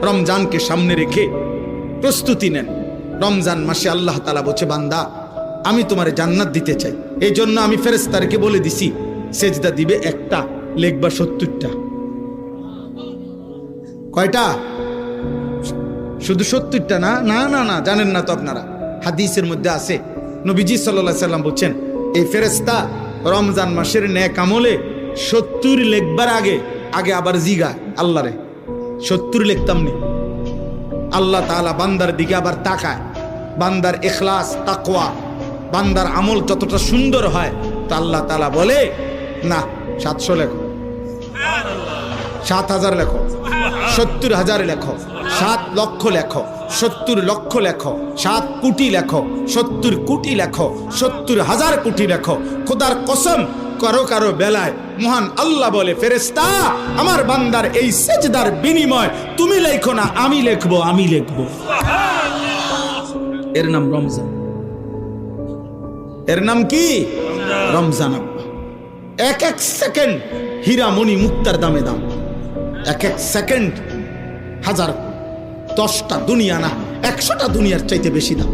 রমজানকে সামনে রেখে প্রস্তুতি নেন। রমজান মাসে আল্লাহ তাআলা বলছে, বান্দা আমি তোমারে জান্নাত দিতে চাই, এই জন্য আমি ফেরেশতাদেরকে বলে দিছি সেজদা দিবে একটা, লিখবা 70টা। কয়টা? শুধু 70টা না, না না না, জানেন না তো আপনারা। হাদিসের মধ্যে আছে, নবীজি সাল্লাল্লাহু আলাইহি সাল্লাম বলছেন, এই ফেরেশতা রমজান মাসের নেক আমলে 70 লিখবার আগে আবার জিগা আল্লাহরে 70 লিখতাম নি। আল্লাহ তাআলা বান্দার দিকে আবার তাকায়, বান্দার ইখলাস তাকওয়া, বান্দার আমল যতটা সুন্দর হয় তা আল্লাহ তাআলা বলে, না 700 লেখো, 7000 লেখো, 70,000 লেখো, 7 লক্ষ লেখো, 70 লক্ষ লেখো, 7 কোটি লেখো, 70 কোটি লেখো, 70,000 কোটি লেখো। খোদার কসম, কারো কারো বেলায় মহান আল্লাহ বলে, ফেরেশতা আমার বান্দার এই সেজদার বিনিময় তুমি লেখো না, আমি লিখবো, আমি লিখবো। এর নাম রমজান। এর নাম কি? রমজান। এক এক সেকেন্ড হীরা মণি মুক্তার দামে দাম। এক এক সেকেন্ড 1000, 10টা দুনিয়া না 100টা দুনিয়ার চাইতে বেশি দাম।